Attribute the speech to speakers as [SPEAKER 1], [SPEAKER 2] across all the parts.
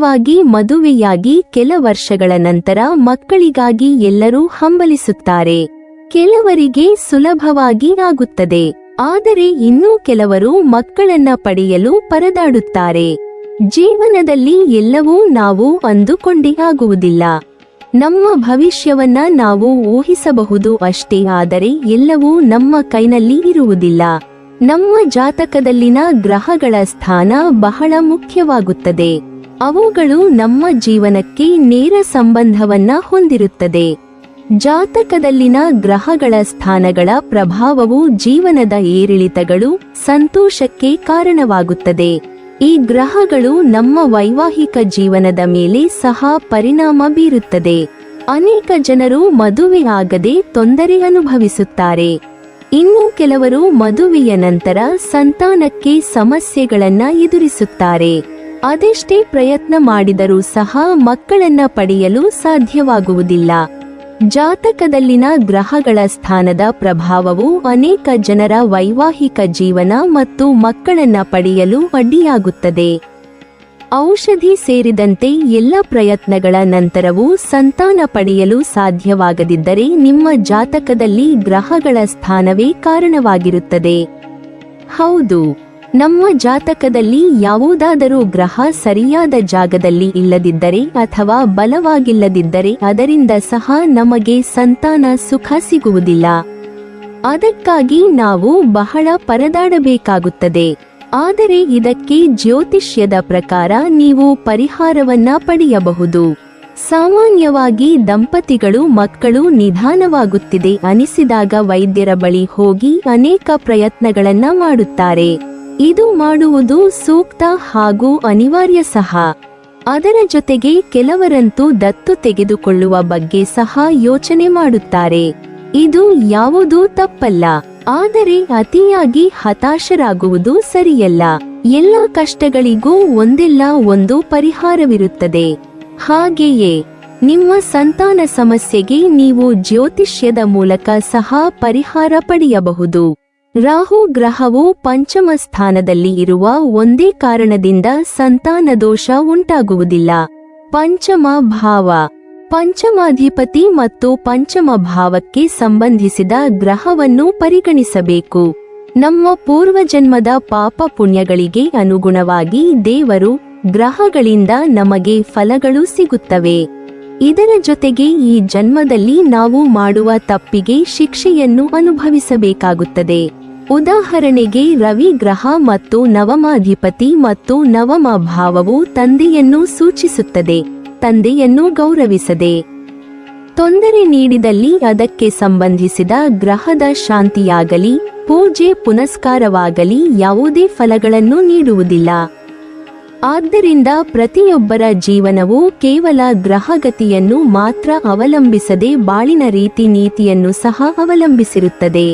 [SPEAKER 1] ಸಾಮಾನ್ಯವಾಗಿ ಮದುವೆಯಾಗಿ ಕೆಲ ವರ್ಷಗಳ ನಂತರ ಮಕ್ಕಳಿಗಾಗಿ ಎಲ್ಲರೂ ಹಂಬಲಿಸುತ್ತಾರೆ. ಕೆಲವರಿಗೆ ಸುಲಭವಾಗಿ ಆಗುತ್ತದೆ, ಆದರೆ ಇನ್ನೂ ಕೆಲವರು ಮಕ್ಕಳನ್ನ ಪಡೆಯಲು ಪರದಾಡುತ್ತಾರೆ. ಜೀವನದಲ್ಲಿ ಎಲ್ಲವೂ ನಾವು ಅಂದುಕೊಂಡೇ ಆಗುವುದಿಲ್ಲ. ನಮ್ಮ ಭವಿಷ್ಯವನ್ನ ನಾವು ಊಹಿಸಬಹುದು ಅಷ್ಟೇ, ಆದರೆ ಎಲ್ಲವೂ ನಮ್ಮ ಕೈನಲ್ಲಿ ಇರುವುದಿಲ್ಲ. ನಮ್ಮ ಜಾತಕದಲ್ಲಿನ ಗ್ರಹಗಳ ಸ್ಥಾನ ಬಹಳ ಮುಖ್ಯವಾಗುತ್ತದೆ. ಅವುಗಳು ನಮ್ಮ ಜೀವನಕ್ಕೆ ನೇರ ಸಂಬಂಧವನ್ನ ಹೊಂದಿರುತ್ತದೆ. ಜಾತಕದಲ್ಲಿನ ಗ್ರಹಗಳ ಸ್ಥಾನಗಳ ಪ್ರಭಾವವು ಜೀವನದ ಏರಿಳಿತಗಳು, ಸಂತೋಷಕ್ಕೆ ಕಾರಣವಾಗುತ್ತದೆ. ಈ ಗ್ರಹಗಳು ನಮ್ಮ ವೈವಾಹಿಕ ಜೀವನದ ಮೇಲೆ ಸಹ ಪರಿಣಾಮ ಬೀರುತ್ತದೆ. ಅನೇಕ ಜನರು ಮದುವೆ ಆಗದೆ ತೊಂದರೆ ಅನುಭವಿಸುತ್ತಾರೆ. ಇನ್ನು ಕೆಲವರು ಮದುವೆಯ ನಂತರ ಸಂತಾನಕ್ಕೆ ಸಮಸ್ಯೆಗಳನ್ನ ಎದುರಿಸುತ್ತಾರೆ. ಅದೆಷ್ಟೇ ಪ್ರಯತ್ನ ಮಾಡಿದರೂ ಸಹ ಮಕ್ಕಳನ್ನ ಪಡೆಯಲು ಸಾಧ್ಯವಾಗುವುದಿಲ್ಲ. ಜಾತಕದಲ್ಲಿನ ಗ್ರಹಗಳ ಸ್ಥಾನದ ಪ್ರಭಾವವು ಅನೇಕ ಜನರ ವೈವಾಹಿಕ ಜೀವನ ಮತ್ತು ಮಕ್ಕಳನ್ನ ಪಡೆಯಲು ಅಡ್ಡಿಯಾಗುತ್ತದೆ. ಔಷಧಿ ಸೇರಿದಂತೆ ಎಲ್ಲ ಪ್ರಯತ್ನಗಳ ನಂತರವೂ ಸಂತಾನ ಪಡೆಯಲು ಸಾಧ್ಯವಾಗದಿದ್ದರೆ ನಿಮ್ಮ ಜಾತಕದಲ್ಲಿ ಗ್ರಹಗಳ ಸ್ಥಾನವೇ ಕಾರಣವಾಗಿರುತ್ತದೆ. ಹೌದು, ನಮ್ಮ ಜಾತಕದಲ್ಲಿ ಯಾವುದಾದರೂ ಗ್ರಹ ಸರಿಯಾದ ಜಾಗದಲ್ಲಿ ಇಲ್ಲದಿದ್ದರೆ ಅಥವಾ ಬಲವಾಗಿಲ್ಲದಿದ್ದರೆ ಅದರಿಂದ ಸಹ ನಮಗೆ ಸಂತಾನ ಸುಖ ಸಿಗುವುದಿಲ್ಲ. ಅದಕ್ಕಾಗಿ ನಾವು ಬಹಳ ಪರದಾಡಬೇಕಾಗುತ್ತದೆ. ಆದರೆ ಇದಕ್ಕೆ ಜ್ಯೋತಿಷ್ಯದ ಪ್ರಕಾರ ನೀವು ಪರಿಹಾರವನ್ನ ಪಡೆಯಬಹುದು. ಸಾಮಾನ್ಯವಾಗಿ ದಂಪತಿಗಳು ಮಕ್ಕಳು ನಿಧಾನವಾಗುತ್ತಿದೆ ಅನಿಸಿದಾಗ ವೈದ್ಯರ ಬಳಿ ಹೋಗಿ ಅನೇಕ ಪ್ರಯತ್ನಗಳನ್ನ ಮಾಡುತ್ತಾರೆ. ಇದು ಮಾಡುವುದು ಸೂಕ್ತ ಹಾಗೂ ಅನಿವಾರ್ಯ ಸಹ. ಅದರ ಜೊತೆಗೆ ಕೆಲವರಂತೂ ದತ್ತು ತೆಗೆದುಕೊಳ್ಳುವ ಬಗ್ಗೆ ಸಹ ಯೋಚನೆ ಮಾಡುತ್ತಾರೆ. ಇದು ಯಾವುದೂ ತಪ್ಪಲ್ಲ, ಆದರೆ ಅತಿಯಾಗಿ ಹತಾಶರಾಗುವುದು ಸರಿಯಲ್ಲ. ಎಲ್ಲ ಕಷ್ಟಗಳಿಗೂ ಒಂದಿಲ್ಲ ಒಂದು ಪರಿಹಾರವಿರುತ್ತದೆ. ಹಾಗೆಯೇ ನಿಮ್ಮ ಸಂತಾನ ಸಮಸ್ಯೆಗೆ ನೀವು ಜ್ಯೋತಿಷ್ಯದ ಮೂಲಕ ಸಹ ಪರಿಹಾರ ಪಡೆಯಬಹುದು. ರಾಹು ಗ್ರಹವು ಪಂಚಮ ಸ್ಥಾನದಲ್ಲಿ ಇರುವ ಒಂದೇ ಕಾರಣದಿಂದ ಸಂತಾನ ದೋಷ ಉಂಟಾಗುವುದಿಲ್ಲ. ಪಂಚಮ ಭಾವ, ಪಂಚಮಾಧಿಪತಿ ಮತ್ತು ಪಂಚಮ ಭಾವಕ್ಕೆ ಸಂಬಂಧಿಸಿದ ಗ್ರಹವನ್ನು ಪರಿಗಣಿಸಬೇಕು. ನಮ್ಮ ಪೂರ್ವಜನ್ಮದ ಪಾಪ ಪುಣ್ಯಗಳಿಗೆ ಅನುಗುಣವಾಗಿ ದೇವರು, ಗ್ರಹಗಳಿಂದ ನಮಗೆ ಫಲಗಳು ಸಿಗುತ್ತವೆ. ಇದರ ಜೊತೆಗೆ ಈ ಜನ್ಮದಲ್ಲಿ ನಾವು ಮಾಡುವ ತಪ್ಪಿಗೆ ಶಿಕ್ಷೆಯನ್ನು ಅನುಭವಿಸಬೇಕಾಗುತ್ತದೆ. ಉದಾಹರಣೆಗೆ ರವಿ ಗ್ರಹ ಮತ್ತು ನವಮಾಧಿಪತಿ ಮತ್ತು ನವಮ ಭಾವವು ತಂದೆಯನ್ನು ಸೂಚಿಸುತ್ತದೆ. ತಂದೆಯನ್ನು ಗೌರವಿಸದೆ ತೊಂದರೆ ನೀಡಿದಲ್ಲಿ ಅದಕ್ಕೆ ಸಂಬಂಧಿಸಿದ ಗ್ರಹದ ಶಾಂತಿಯಾಗಲಿ ಪೂಜೆ ಪುನಸ್ಕಾರವಾಗಲಿ ಯಾವುದೇ ಫಲಗಳನ್ನು ನೀಡುವುದಿಲ್ಲ. ಆದ್ದರಿಂದ ಪ್ರತಿಯೊಬ್ಬರ ಜೀವನವು ಕೇವಲ ಗ್ರಹಗತಿಯನ್ನು ಮಾತ್ರ ಅವಲಂಬಿಸದೆ ಬಾಳಿನ ರೀತಿ ನೀತಿಯನ್ನು ಸಹ ಅವಲಂಬಿಸಿರುತ್ತದೆ.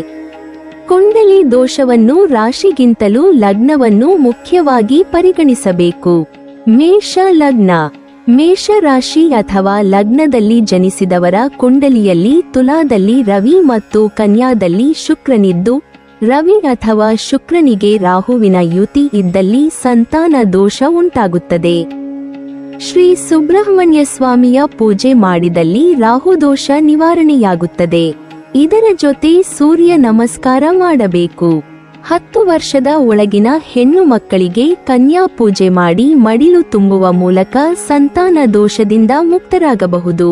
[SPEAKER 1] ಕುಂಡಲಿ ದೋಷವನ್ನು ರಾಶಿಗಿಂತಲೂ ಲಗ್ನವನ್ನು ಮುಖ್ಯವಾಗಿ ಪರಿಗಣಿಸಬೇಕು. ಮೇಷ ಲಗ್ನ, ಮೇಷ ರಾಶಿ ಅಥವಾ ಲಗ್ನದಲ್ಲಿ ಜನಿಸಿದವರ ಕುಂಡಲಿಯಲ್ಲಿ ತುಲಾದಲ್ಲಿ ರವಿ ಮತ್ತು ಕನ್ಯಾದಲ್ಲಿ ಶುಕ್ರನಿದ್ದು, ರವಿ ಅಥವಾ ಶುಕ್ರನಿಗೆ ರಾಹುವಿನ ಯುತಿ ಇದ್ದಲ್ಲಿ ಸಂತಾನ ದೋಷ ಉಂಟಾಗುತ್ತದೆ. ಶ್ರೀ ಸುಬ್ರಹ್ಮಣ್ಯ ಸ್ವಾಮಿಯ ಪೂಜೆ ಮಾಡಿದಲ್ಲಿ ರಾಹುದೋಷ ನಿವಾರಣೆಯಾಗುತ್ತದೆ. ಇದರ ಜೊತೆ ಸೂರ್ಯ ನಮಸ್ಕಾರ ಮಾಡಬೇಕು. 10 ವರ್ಷದ ಒಳಗಿನ ಹೆಣ್ಣು ಮಕ್ಕಳಿಗೆ ಕನ್ಯಾ ಪೂಜೆ ಮಾಡಿ ಮಡಿಲು ತುಂಬುವ ಮೂಲಕ ಸಂತಾನ ದೋಷದಿಂದ ಮುಕ್ತರಾಗಬಹುದು.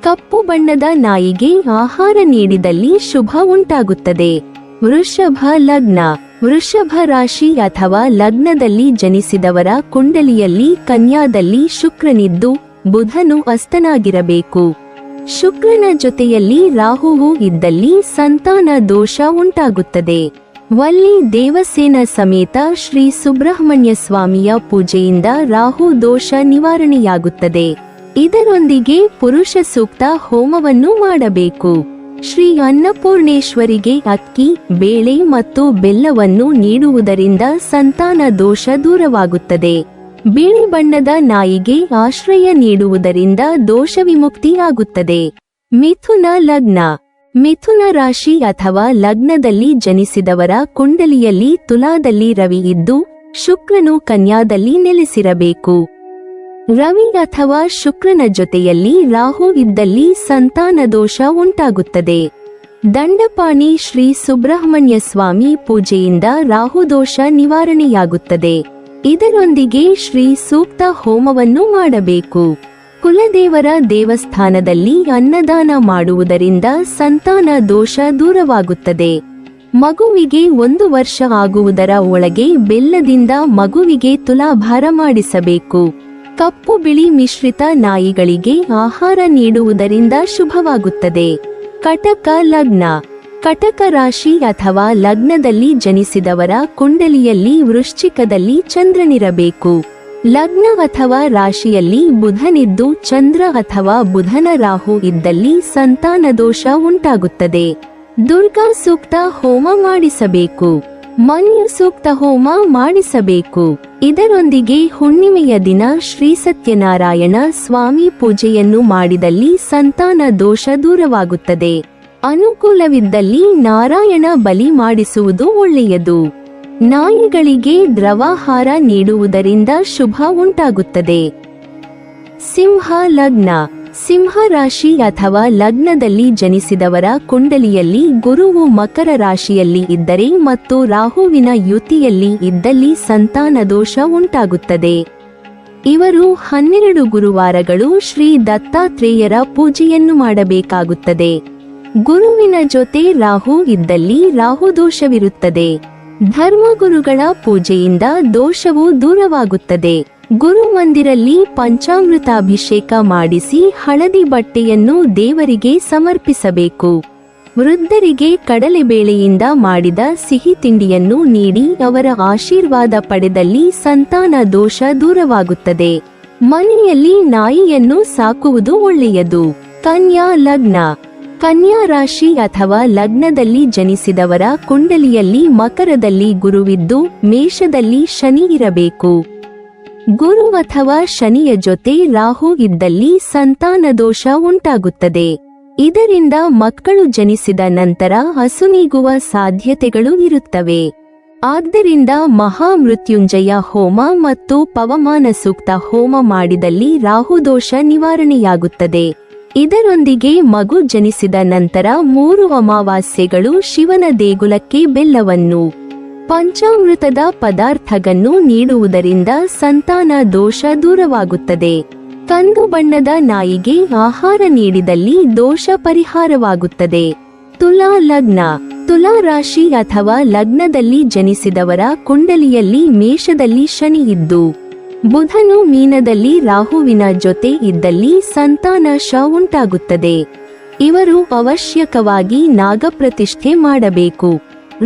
[SPEAKER 1] ಕಪ್ಪು ಬಣ್ಣದ ನಾಯಿಗೆ ಆಹಾರ ನೀಡಿದಲ್ಲಿ ಶುಭ ಉಂಟಾಗುತ್ತದೆ. ವೃಷಭ ಲಗ್ನ, ವೃಷಭ ರಾಶಿ ಅಥವಾ ಲಗ್ನದಲ್ಲಿ ಜನಿಸಿದವರ ಕುಂಡಲಿಯಲ್ಲಿ ಕನ್ಯಾದಲ್ಲಿ ಶುಕ್ರನಿದ್ದು ಬುಧನು ಅಸ್ತನಾಗಿರಬೇಕು. ಶುಕ್ರನ ಜೊತೆಯಲ್ಲಿ ರಾಹುವು ಇದ್ದಲ್ಲಿ ಸಂತಾನ ದೋಷ ಉಂಟಾಗುತ್ತದೆ. ವಲ್ಲಿ ದೇವಸೇನ ಸಮೇತ ಶ್ರೀ ಸುಬ್ರಹ್ಮಣ್ಯ ಸ್ವಾಮಿಯ ಪೂಜೆಯಿಂದ ರಾಹು ದೋಷ ನಿವಾರಣೆಯಾಗುತ್ತದೆ. ಇದರೊಂದಿಗೆ ಪುರುಷ ಸೂಕ್ತ ಹೋಮವನ್ನು ಮಾಡಬೇಕು. ಶ್ರೀ ಅನ್ನಪೂರ್ಣೇಶ್ವರಿಗೆ ಅಕ್ಕಿ, ಬೇಳೆ ಮತ್ತು ಬೆಲ್ಲವನ್ನು ನೀಡುವುದರಿಂದ ಸಂತಾನ ದೋಷ ದೂರವಾಗುತ್ತದೆ. ಬಿಳಿ ಬಣ್ಣದ ನಾಯಿಗೆ ಆಶ್ರಯ ನೀಡುವುದರಿಂದ ದೋಷ ವಿಮುಕ್ತಿ ಆಗುತ್ತದೆ. ಮಿಥುನ ಲಗ್ನ, ಮಿಥುನ ರಾಶಿ ಅಥವಾ ಲಗ್ನದಲ್ಲಿ ಜನಿಸಿದವರ ಕುಂಡಲಿಯಲ್ಲಿ ತುಲಾದಲ್ಲಿ ರವಿ ಇದ್ದು ಶುಕ್ರನು ಕನ್ಯಾದಲ್ಲಿ ನೆಲೆಸಿರಬೇಕು. ರವಿ ಅಥವಾ ಶುಕ್ರನ ಜೊತೆಯಲ್ಲಿ ರಾಹು ಇದ್ದಲ್ಲಿ ಸಂತಾನ ದೋಷ ಉಂಟಾಗುತ್ತದೆ. ದಂಡಪಾಣಿ ಶ್ರೀ ಸುಬ್ರಹ್ಮಣ್ಯ ಸ್ವಾಮಿ ಪೂಜೆಯಿಂದ ರಾಹುದೋಷ ನಿವಾರಣೆಯಾಗುತ್ತದೆ. ಇದರೊಂದಿಗೆ ಶ್ರೀ ಸೂಕ್ತ ಹೋಮವನ್ನು ಮಾಡಬೇಕು. ಕುಲದೇವರ ದೇವಸ್ಥಾನದಲ್ಲಿ ಅನ್ನದಾನ ಮಾಡುವುದರಿಂದ ಸಂತಾನ ದೋಷ ದೂರವಾಗುತ್ತದೆ. ಮಗುವಿಗೆ 1 ವರ್ಷ ಆಗುವುದರ ಒಳಗೆ ಬೆಲ್ಲದಿಂದ ಮಗುವಿಗೆ ತುಲಾಭಾರ ಮಾಡಿಸಬೇಕು. ಕಪ್ಪು ಬಿಳಿ ಮಿಶ್ರಿತ ನಾಯಿಗಳಿಗೆ ಆಹಾರ ನೀಡುವುದರಿಂದ ಶುಭವಾಗುತ್ತದೆ. ಕಟಕ ಲಗ್ನ. ಕಟಕ ರಾಶಿ ಅಥವಾ ಲಗ್ನದಲ್ಲಿ ಜನಿಸಿದವರ ಕುಂಡಲಿಯಲ್ಲಿ ವೃಶ್ಚಿಕದಲ್ಲಿ ಚಂದ್ರನಿರಬೇಕು. ಲಗ್ನ ಅಥವಾ ರಾಶಿಯಲ್ಲಿ ಬುಧನಿದ್ದು ಚಂದ್ರ ಅಥವಾ ಬುಧನ ರಾಹು ಇದ್ದಲ್ಲಿ ಸಂತಾನ ದೋಷ ಉಂಟಾಗುತ್ತದೆ. ದುರ್ಗಾ ಸೂಕ್ತ ಹೋಮ ಮಾಡಿಸಬೇಕು. ಮನ್ಯು ಸೂಕ್ತ ಹೋಮ ಮಾಡಿಸಬೇಕು. ಇದರೊಂದಿಗೆ ಹುಣ್ಣಿಮೆಯ ದಿನ ಶ್ರೀ ಸತ್ಯನಾರಾಯಣ ಸ್ವಾಮಿ ಪೂಜೆಯನ್ನು ಮಾಡಿದಲ್ಲಿ ಸಂತಾನ ದೋಷ ದೂರವಾಗುತ್ತದೆ. ಅನುಕೂಲವಿದ್ದಲ್ಲಿ ನಾರಾಯಣ ಬಲಿ ಮಾಡಿಸುವುದು ಒಳ್ಳೆಯದು. ನಾಯಿಗಳಿಗೆ ದ್ರವಾಹಾರ ನೀಡುವುದರಿಂದ ಶುಭ ಉಂಟಾಗುತ್ತದೆ. ಸಿಂಹ ಲಗ್ನ. ಸಿಂಹ ರಾಶಿ ಅಥವಾ ಲಗ್ನದಲ್ಲಿ ಜನಿಸಿದವರ ಕುಂಡಲಿಯಲ್ಲಿ ಗುರುವು ಮಕರ ರಾಶಿಯಲ್ಲಿ ಇದ್ದರೆ ಮತ್ತು ರಾಹುವಿನ ಯುತಿಯಲ್ಲಿ ಇದ್ದಲ್ಲಿ ಸಂತಾನ ದೋಷ ಉಂಟಾಗುತ್ತದೆ. ಇವರು 12 ಗುರುವಾರಗಳು ಶ್ರೀ ದತ್ತಾತ್ರೇಯರ ಪೂಜೆಯನ್ನು ಮಾಡಬೇಕಾಗುತ್ತದೆ. ಗುರುವಿನ ಜೊತೆ ರಾಹು ಇದ್ದಲ್ಲಿ ರಾಹುದೋಷವಿರುತ್ತದೆ. ಧರ್ಮಗುರುಗಳ ಪೂಜೆಯಿಂದ ದೋಷವು ದೂರವಾಗುತ್ತದೆ. ಗುರು ಮಂದಿರಲ್ಲಿ ಪಂಚಾಮೃತಾಭಿಷೇಕ ಮಾಡಿಸಿ ಹಳದಿ ಬಟ್ಟೆಯನ್ನು ದೇವರಿಗೆ ಸಮರ್ಪಿಸಬೇಕು. ವೃದ್ಧರಿಗೆ ಕಡಲೆಬೇಳೆಯಿಂದ ಮಾಡಿದ ಸಿಹಿ ತಿಂಡಿಯನ್ನು ನೀಡಿ ಅವರ ಆಶೀರ್ವಾದ ಪಡೆದಲ್ಲಿ ಸಂತಾನ ದೋಷ ದೂರವಾಗುತ್ತದೆ. ಮನೆಯಲ್ಲಿ ನಾಯಿಯನ್ನು ಸಾಕುವುದು ಒಳ್ಳೆಯದು. ಕನ್ಯಾ ಲಗ್ನ. ಕನ್ಯಾ ರಾಶಿ ಅಥವಾ ಲಗ್ನದಲ್ಲಿ ಜನಿಸಿದವರ ಕುಂಡಲಿಯಲ್ಲಿ ಮಕರದಲ್ಲಿ ಗುರುವಿದ್ದು ಮೇಷದಲ್ಲಿ ಶನಿ ಇರಬೇಕು. ಗುರು ಅಥವಾ ಶನಿಯ ಜೊತೆ ರಾಹು ಇದ್ದಲ್ಲಿ ಸಂತಾನ ದೋಷ ಉಂಟಾಗುತ್ತದೆ. ಇದರಿಂದ ಮಕ್ಕಳು ಜನಿಸಿದ ನಂತರ ಅಸುನೀಗುವ ಸಾಧ್ಯತೆಗಳು ಇರುತ್ತವೆ. ಆದ್ದರಿಂದ ಮಹಾಮೃತ್ಯುಂಜಯ ಹೋಮ ಮತ್ತು ಪವಮಾನ ಸೂಕ್ತ ಹೋಮ ಮಾಡಿದಲ್ಲಿ ರಾಹುದೋಷ ನಿವಾರಣೆಯಾಗುತ್ತದೆ. ಇದರೊಂದಿಗೆ ಮಗು ಜನಿಸಿದ ನಂತರ 3 ಅಮಾವಾಸ್ಯೆಗಳು ಶಿವನ ದೇಗುಲಕ್ಕೆ ಬೆಲ್ಲವನ್ನು ಪಂಚಾಮೃತದ ಪದಾರ್ಥಗಳನ್ನು ನೀಡುವುದರಿಂದ ಸಂತಾನ ದೋಷ ದೂರವಾಗುತ್ತದೆ. ಕಂದು ಬಣ್ಣದ ನಾಯಿಗೆ ಆಹಾರ ನೀಡಿದಲ್ಲಿ ದೋಷ ಪರಿಹಾರವಾಗುತ್ತದೆ. ತುಲಾ ಲಗ್ನ. ತುಲಾ ರಾಶಿ ಅಥವಾ ಲಗ್ನದಲ್ಲಿ ಜನಿಸಿದವರ ಕುಂಡಲಿಯಲ್ಲಿ ಮೇಷದಲ್ಲಿ ಶನಿ ಇದ್ದು ಬುಧನು ಮೀನದಲ್ಲಿ ರಾಹುವಿನ ಜೊತೆ ಇದ್ದಲ್ಲಿ ಸಂತಾನ ಶ ಉಂಟಾಗುತ್ತದೆ. ಇವರು ಅವಶ್ಯಕವಾಗಿ ನಾಗಪ್ರತಿಷ್ಠೆ ಮಾಡಬೇಕು.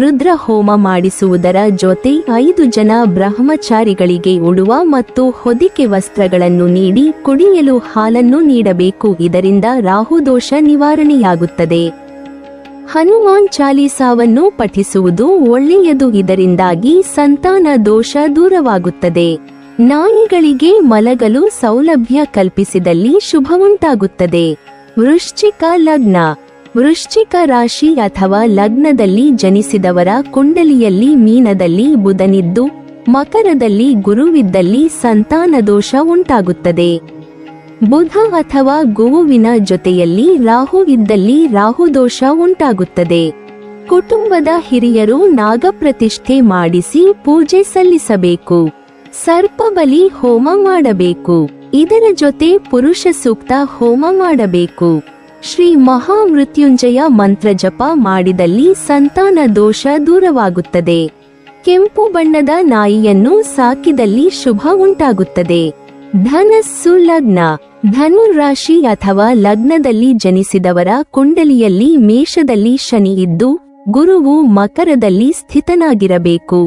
[SPEAKER 1] ರುದ್ರ ಹೋಮ ಮಾಡಿಸುವುದರ ಜೊತೆ 5 ಜನ ಬ್ರಹ್ಮಚಾರಿಗಳಿಗೆ ಉಡುವ ಮತ್ತು ಹೊದಿಕೆ ವಸ್ತ್ರಗಳನ್ನು ನೀಡಿ ಕುಡಿಯಲು ಹಾಲನ್ನು ನೀಡಬೇಕು. ಇದರಿಂದ ರಾಹುದೋಷ ನಿವಾರಣೆಯಾಗುತ್ತದೆ. ಹನುಮಾನ್ ಚಾಲೀಸಾವನ್ನು ಪಠಿಸುವುದು ಒಳ್ಳೆಯದು. ಇದರಿಂದಾಗಿ ಸಂತಾನ ದೋಷ ದೂರವಾಗುತ್ತದೆ. ನಾಯಿಗಳಿಗೆ ಮಲಗಲು ಸೌಲಭ್ಯ ಕಲ್ಪಿಸಿದಲ್ಲಿ ಶುಭವುಂಟಾಗುತ್ತದೆ. ವೃಶ್ಚಿಕ ಲಗ್ನ. ವೃಶ್ಚಿಕ ರಾಶಿ ಅಥವಾ ಲಗ್ನದಲ್ಲಿ ಜನಿಸಿದವರ ಕುಂಡಲಿಯಲ್ಲಿ ಮೀನದಲ್ಲಿ ಬುಧನಿದ್ದು ಮಕರದಲ್ಲಿ ಗುರುವಿದ್ದಲ್ಲಿ ಸಂತಾನ ದೋಷ ಉಂಟಾಗುತ್ತದೆ. ಬುಧ ಅಥವಾ ಗುರುವಿನ ಜೊತೆಯಲ್ಲಿ ರಾಹು ಇದ್ದಲ್ಲಿ ರಾಹುದೋಷ ಉಂಟಾಗುತ್ತದೆ. ಕುಟುಂಬದ ಹಿರಿಯರು ನಾಗಪ್ರತಿಷ್ಠೆ ಮಾಡಿಸಿ ಪೂಜೆ ಸಲ್ಲಿಸಬೇಕು. ಸರ್ಪಬಲಿ ಹೋಮ ಮಾಡಬೇಕು. ಇದರ ಜೊತೆ ಪುರುಷ ಸೂಕ್ತ ಹೋಮ ಮಾಡಬೇಕು. ಶ್ರೀ ಮಹಾಮೃತ್ಯುಂಜಯ ಮಂತ್ರ ಜಪ ಮಾಡಿದಲ್ಲಿ ಸಂತಾನ ದೋಷ ದೂರವಾಗುತ್ತದೆ. ಕೆಂಪು ಬಣ್ಣದ ನಾಯಿಯನ್ನು ಸಾಕಿದಲ್ಲಿ ಶುಭ ಉಂಟಾಗುತ್ತದೆ. ಧನಸ್ಸು ಲಗ್ನ. ಧನುರ್ ರಾಶಿ ಅಥವಾ ಲಗ್ನದಲ್ಲಿ ಜನಿಸಿದವರ ಕುಂಡಲಿಯಲ್ಲಿ ಮೇಷದಲ್ಲಿ ಶನಿ ಇದ್ದು ಗುರುವು ಮಕರದಲ್ಲಿ ಸ್ಥಿತನಾಗಿರಬೇಕು.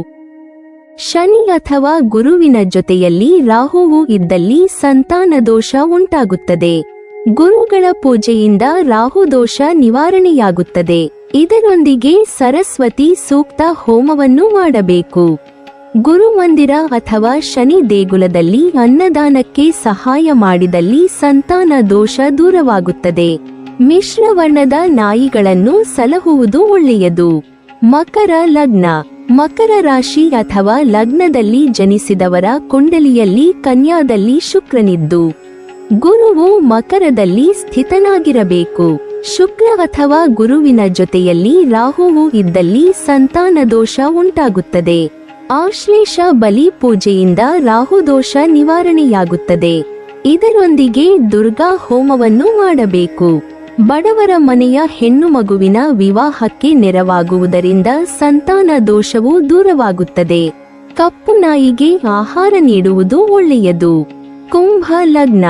[SPEAKER 1] ಶನಿ ಅಥವಾ ಗುರುವಿನ ಜೊತೆಯಲ್ಲಿ ರಾಹುವು ಇದ್ದಲ್ಲಿ ಸಂತಾನ ದೋಷ ಉಂಟಾಗುತ್ತದೆ. ಗುರುಗಳ ಪೂಜೆಯಿಂದ ರಾಹುದೋಷ ನಿವಾರಣೆಯಾಗುತ್ತದೆ. ಇದರೊಂದಿಗೆ ಸರಸ್ವತಿ ಸೂಕ್ತ ಹೋಮವನ್ನು ಮಾಡಬೇಕು. ಗುರುಮಂದಿರ ಅಥವಾ ಶನಿ ದೇಗುಲದಲ್ಲಿ ಅನ್ನದಾನಕ್ಕೆ ಸಹಾಯ ಮಾಡಿದಲ್ಲಿ ಸಂತಾನ ದೋಷ ದೂರವಾಗುತ್ತದೆ. ಮಿಶ್ರವರ್ಣದ ನಾಯಿಗಳನ್ನು ಸಲಹುವುದು ಒಳ್ಳೆಯದು. ಮಕರ ಲಗ್ನ. ಮಕರ ರಾಶಿ ಅಥವಾ ಲಗ್ನದಲ್ಲಿ ಜನಿಸಿದವರ ಕುಂಡಲಿಯಲ್ಲಿ ಕನ್ಯಾದಲ್ಲಿ ಶುಕ್ರನಿದ್ದು ಗುರುವು ಮಕರದಲ್ಲಿ ಸ್ಥಿತನಾಗಿರಬೇಕು. ಶುಕ್ರ ಅಥವಾ ಗುರುವಿನ ಜೊತೆಯಲ್ಲಿ ರಾಹುವು ಇದ್ದಲ್ಲಿ ಸಂತಾನ ದೋಷ ಉಂಟಾಗುತ್ತದೆ. ಆಶ್ಲೇಷ ಬಲಿ ಪೂಜೆಯಿಂದ ರಾಹುದೋಷ ನಿವಾರಣೆಯಾಗುತ್ತದೆ. ಇದರೊಂದಿಗೆ ದುರ್ಗಾ ಹೋಮವನ್ನು ಮಾಡಬೇಕು. ಬಡವರ ಮನೆಯ ಹೆಣ್ಣು ಮಗುವಿನ ವಿವಾಹಕ್ಕೆ ನೆರವಾಗುವುದರಿಂದ ಸಂತಾನ ದೋಷವು ದೂರವಾಗುತ್ತದೆ. ಕಪ್ಪು ನಾಯಿಗೆ ಆಹಾರ ನೀಡುವುದು ಒಳ್ಳೆಯದು. ಕುಂಭ ಲಗ್ನ.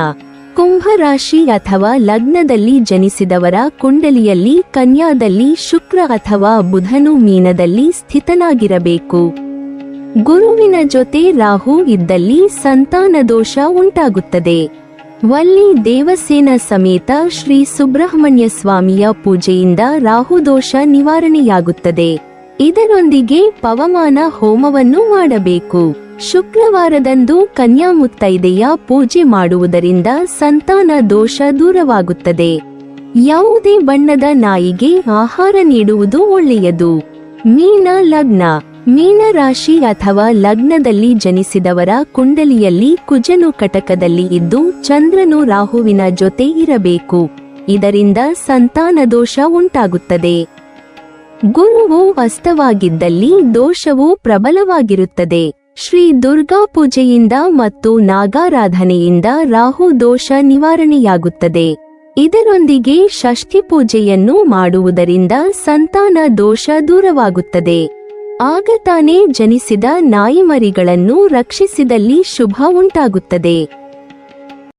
[SPEAKER 1] ಕುಂಭ ರಾಶಿ ಅಥವಾ ಲಗ್ನದಲ್ಲಿ ಜನಿಸಿದವರ ಕುಂಡಲಿಯಲ್ಲಿ ಕನ್ಯಾದಲ್ಲಿ ಶುಕ್ರ ಅಥವಾ ಬುಧನು ಮೀನದಲ್ಲಿ ಸ್ಥಿತನಾಗಿರಬೇಕು. ಗುರುವಿನ ಜೊತೆ ರಾಹು ಇದ್ದಲ್ಲಿ ಸಂತಾನ ದೋಷ ಉಂಟಾಗುತ್ತದೆ. ವಲ್ಲಿ ದೇವಸೇನ ಸಮೇತ ಶ್ರೀ ಸುಬ್ರಹ್ಮಣ್ಯ ಸ್ವಾಮಿಯ ಪೂಜೆಯಿಂದ ರಾಹುದೋಷ ನಿವಾರಣೆಯಾಗುತ್ತದೆ. ಇದರೊಂದಿಗೆ ಪವಮಾನ ಹೋಮವನ್ನು ಮಾಡಬೇಕು. ಶುಕ್ರವಾರದಂದು ಕನ್ಯಾ ಮುತ್ತೈದೆಯ ಪೂಜೆ ಮಾಡುವುದರಿಂದ ಸಂತಾನ ದೋಷ ದೂರವಾಗುತ್ತದೆ. ಯಾವುದೇ ಬಣ್ಣದ ನಾಯಿಗೆ ಆಹಾರ ನೀಡುವುದು ಒಳ್ಳೆಯದು. ಮೀನ ಲಗ್ನ. ಮೀನ ರಾಶಿ ಅಥವಾ ಲಗ್ನದಲ್ಲಿ ಜನಿಸಿದವರ ಕುಂಡಲಿಯಲ್ಲಿ ಕುಜನು ಕಟಕದಲ್ಲಿ ಇದ್ದು ಚಂದ್ರನು ರಾಹುವಿನ ಜೊತೆ ಇರಬೇಕು. ಇದರಿಂದ ಸಂತಾನ ದೋಷ ಉಂಟಾಗುತ್ತದೆ. ಗುರುವು ಅಸ್ತವಾಗಿದ್ದಲ್ಲಿ ದೋಷವು ಪ್ರಬಲವಾಗಿರುತ್ತದೆ. ಶ್ರೀ ದುರ್ಗಾ ಪೂಜೆಯಿಂದ ಮತ್ತು ನಾಗಾರಾಧನೆಯಿಂದ ರಾಹು ದೋಷ ನಿವಾರಣೆಯಾಗುತ್ತದೆ. ಇದರೊಂದಿಗೆ ಷಷ್ಠಿ ಪೂಜೆಯನ್ನು ಮಾಡುವುದರಿಂದ ಸಂತಾನ ದೋಷ ದೂರವಾಗುತ್ತದೆ. ಆಗ ತಾನೇ ಜನಿಸಿದ ನಾಯಿಮರಿಗಳನ್ನು ರಕ್ಷಿಸಿದಲ್ಲಿ ಶುಭ ಉಂಟಾಗುತ್ತದೆ.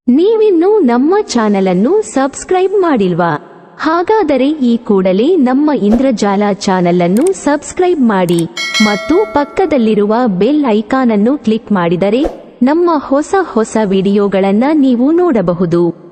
[SPEAKER 1] ನೀವಿನ್ನೂ ನಮ್ಮ ಚಾನಲನ್ನು ಸಬ್ಸ್ಕ್ರೈಬ್ ಮಾಡಿಲ್ವಾ? ಹಾಗಾದರೆ ಈ ಕೂಡಲೇ ನಮ್ಮ ಇಂದ್ರಜಾಲ ಚಾನಲ್ ಅನ್ನು ಸಬ್ಸ್ಕ್ರೈಬ್ ಮಾಡಿ ಮತ್ತು ಪಕ್ಕದಲ್ಲಿರುವ ಬೆಲ್ ಐಕಾನ್ ಅನ್ನು ಕ್ಲಿಕ್ ಮಾಡಿದರೆ ನಮ್ಮ ಹೊಸ ವಿಡಿಯೋಗಳನ್ನು ನೀವು ನೋಡಬಹುದು.